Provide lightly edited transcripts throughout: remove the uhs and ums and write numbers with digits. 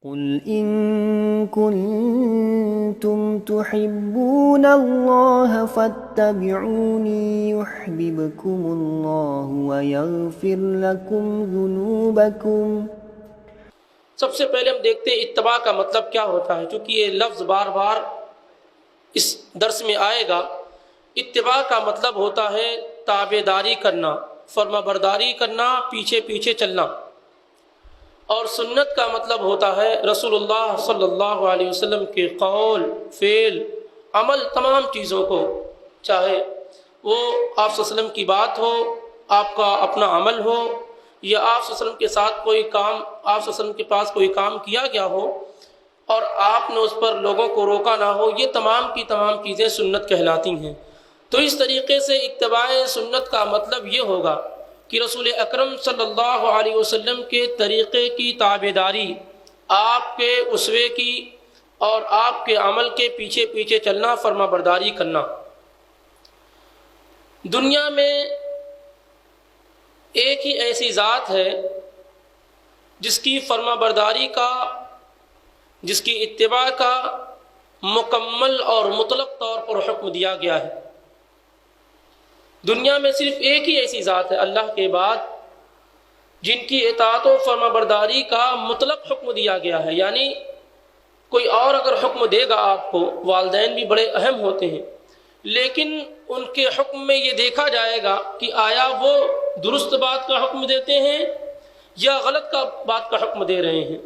قل إن كنتم تحبون الله فاتبعوني يحببكم الله ويغفر لكم ذنوبكم۔ سب سے پہلے ہم دیکھتے ہیں اتباع کا مطلب کیا ہوتا ہے، چونکہ یہ لفظ بار بار اس درس میں آئے گا۔ اتباع کا مطلب ہوتا ہے تابع داری کرنا، فرما برداری کرنا، پیچھے پیچھے چلنا۔ اور سنت کا مطلب ہوتا ہے رسول اللہ صلی اللہ علیہ وسلم کے قول، فعل، عمل، تمام چیزوں کو، چاہے وہ آپ صلی اللہ علیہ وسلم کی بات ہو، آپ کا اپنا عمل ہو، یا آپ صلی اللہ علیہ وسلم کے ساتھ کوئی کام، آپ صلی اللہ علیہ وسلم کے پاس کوئی کام کیا گیا ہو اور آپ نے اس پر لوگوں کو روکا نہ ہو، یہ تمام کی تمام چیزیں سنت کہلاتی ہیں۔ تو اس طریقے سے اتباع سنت کا مطلب یہ ہوگا کہ رسول اکرم صلی اللہ علیہ وسلم کے طریقے کی تابعداری، آپ کے اسوے کی اور آپ کے عمل کے پیچھے پیچھے چلنا، فرما برداری کرنا۔ دنیا میں ایک ہی ایسی ذات ہے جس کی فرما برداری کا، جس کی اتباع کا مکمل اور مطلق طور پر حکم دیا گیا ہے۔ دنیا میں صرف ایک ہی ایسی ذات ہے اللہ کے بعد جن کی اطاعت و فرما برداری کا مطلق حکم دیا گیا ہے، یعنی کوئی اور اگر حکم دے گا آپ کو، والدین بھی بڑے اہم ہوتے ہیں، لیکن ان کے حکم میں یہ دیکھا جائے گا کہ آیا وہ درست بات کا حکم دیتے ہیں یا غلط بات کا حکم دے رہے ہیں،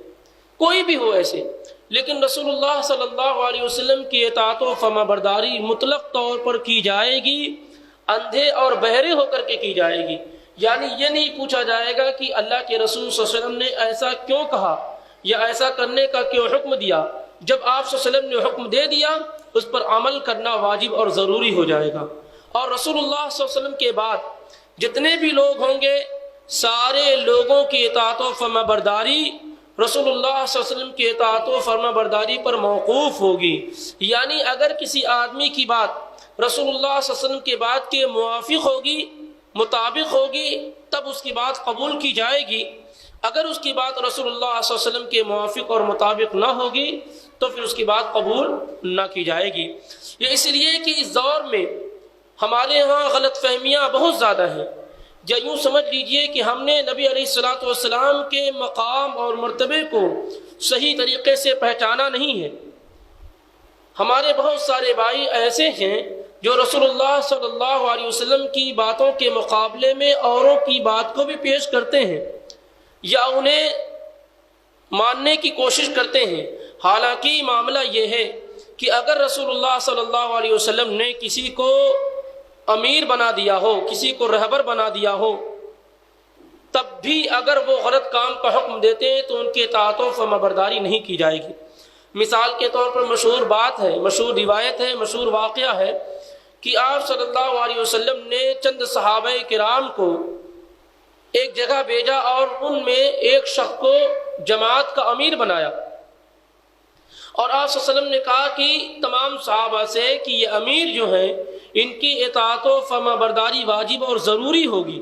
کوئی بھی ہو ایسے۔ لیکن رسول اللہ صلی اللہ علیہ وسلم کی اطاعت و فرما برداری مطلق طور پر کی جائے گی، اندھے اور بہرے ہو کر کے کی جائے گی۔ یعنی یہ نہیں پوچھا جائے گا کہ اللہ کے رسول صلی اللہ علیہ وسلم نے ایسا کیوں کہا یا ایسا کرنے کا کیوں حکم دیا۔ جب آپ صلی اللہ علیہ وسلم نے حکم دے دیا، اس پر عمل کرنا واجب اور ضروری ہو جائے گا۔ اور رسول اللہ صلی اللہ علیہ وسلم کے بعد جتنے بھی لوگ ہوں گے، سارے لوگوں کی اطاعت و فرما برداری رسول اللہ صلی اللہ علیہ وسلم کی اطاعت و فرما برداری پر موقوف ہوگی۔ یعنی اگر کسی آدمی کی بات رسول اللہ صلی اللہ علیہ وسلم کے بات کے موافق ہوگی، مطابق ہوگی، تب اس کی بات قبول کی جائے گی۔ اگر اس کی بات رسول اللہ صلی اللہ علیہ وسلم کے موافق اور مطابق نہ ہوگی تو پھر اس کی بات قبول نہ کی جائے گی۔ یہ اس لیے کہ اس دور میں ہمارے ہاں غلط فہمیاں بہت زیادہ ہیں۔ یا یوں سمجھ لیجئے کہ ہم نے نبی علیہ السلام کے مقام اور مرتبے کو صحیح طریقے سے پہچانا نہیں ہے۔ ہمارے بہت سارے بھائی ایسے ہیں جو رسول اللہ صلی اللہ علیہ وسلم کی باتوں کے مقابلے میں اوروں کی بات کو بھی پیش کرتے ہیں یا انہیں ماننے کی کوشش کرتے ہیں۔ حالانکہ معاملہ یہ ہے کہ اگر رسول اللہ صلی اللہ علیہ وسلم نے کسی کو امیر بنا دیا ہو، کسی کو رہبر بنا دیا ہو، تب بھی اگر وہ غلط کام کا حکم دیتے ہیں تو ان کے اطاعت و فرما برداری نہیں کی جائے گی۔ مثال کے طور پر مشہور بات ہے، مشہور روایت ہے، مشہور واقعہ ہے کہ آپ صلی اللہ علیہ وسلم نے چند صحابہ کرام کو ایک جگہ بھیجا اور ان میں ایک شخص کو جماعت کا امیر بنایا، اور آپ صلی اللہ علیہ وسلم نے کہا کہ تمام صحابہ سے کہ یہ امیر جو ہیں ان کی اطاعت و فرما برداری واجب اور ضروری ہوگی۔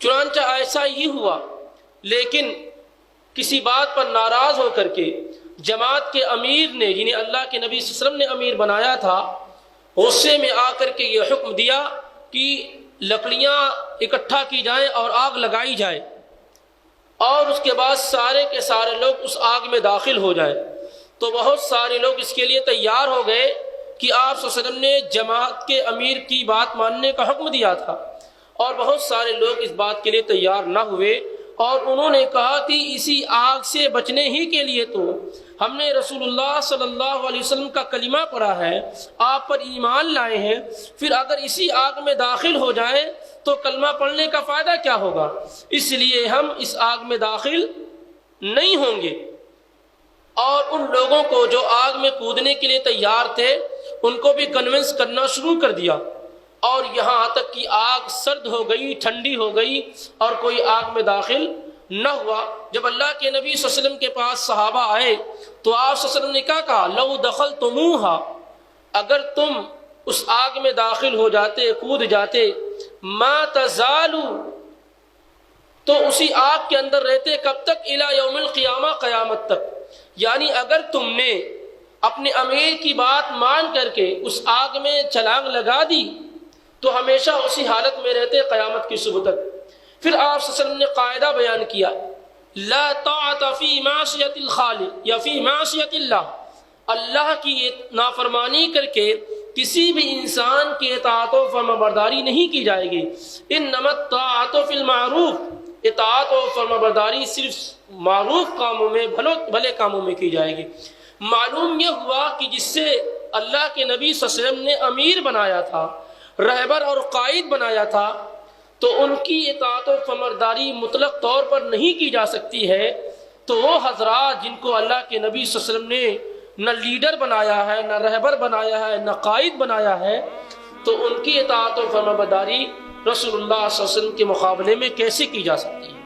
چنانچہ ایسا ہی ہوا، لیکن کسی بات پر ناراض ہو کر کے جماعت کے امیر نے، جنہیں اللہ کے نبی صلی اللہ علیہ وسلم نے امیر بنایا تھا، غصے میں آ کر کے یہ حکم دیا کہ لکڑیاں اکٹھا کی جائیں اور آگ لگائی جائے، اور اس کے بعد سارے کے سارے لوگ اس آگ میں داخل ہو جائیں۔ تو بہت سارے لوگ اس کے لیے تیار ہو گئے کہ آپ صلی اللہ علیہ وسلم نے جماعت کے امیر کی بات ماننے کا حکم دیا تھا، اور بہت سارے لوگ اس بات کے لیے تیار نہ ہوئے، اور انہوں نے کہا کہ اسی آگ سے بچنے ہی کے لیے تو ہم نے رسول اللہ صلی اللہ علیہ وسلم کا کلمہ پڑھا ہے، آپ پر ایمان لائے ہیں، پھر اگر اسی آگ میں داخل ہو جائیں تو کلمہ پڑھنے کا فائدہ کیا ہوگا؟ اس لیے ہم اس آگ میں داخل نہیں ہوں گے۔ اور ان لوگوں کو جو آگ میں کودنے کے لیے تیار تھے ان کو بھی کنونس کرنا شروع کر دیا، اور یہاں تک کہ آگ سرد ہو گئی، ٹھنڈی ہو گئی، اور کوئی آگ میں داخل نہ ہوا۔ جب اللہ کے نبی صلی اللہ علیہ وسلم کے پاس صحابہ آئے تو آپ صلی اللہ علیہ وسلم نے کیا کہا؟ لو دخلتموہا، اگر تم اس آگ میں داخل ہو جاتے، کود جاتے، ما تزالو، تو اسی آگ کے اندر رہتے کب تک؟ الی یوم القیامہ، قیامت تک. یعنی اگر تم نے اپنے امیر کی بات مان کر کے اس آگ میں چھلانگ لگا دی تو ہمیشہ اسی حالت میں رہتے قیامت کی صبح تک. پھر آپ صلی اللہ علیہ وسلم نے قاعدہ بیان کیا، لا طاعت فی معصیت الخالق یا فی معصیت اللہ، اللہ کی نافرمانی کر کے کسی بھی انسان کی اطاعت و فرمانبرداری نہیں کی جائے گی. انما الطاعت فی المعروف، اطاعت و فرمانبرداری صرف معروف کاموں میں، بھلے کاموں میں کی جائے گی. معلوم یہ ہوا کہ جس سے اللہ کے نبی صلی اللہ علیہ وسلم نے امیر بنایا تھا، رہبر اور قائد بنایا تھا، تو ان کی اطاعت و فرمانبرداری مطلق طور پر نہیں کی جا سکتی ہے. تو وہ حضرات جن کو اللہ کے نبی صلی اللہ علیہ وسلم نے نہ لیڈر بنایا ہے، نہ رہبر بنایا ہے، نہ قائد بنایا ہے، تو ان کی اطاعت و فرمانبرداری رسول اللہ صلی اللہ علیہ وسلم کے مقابلے میں کیسے کی جا سکتی ہے؟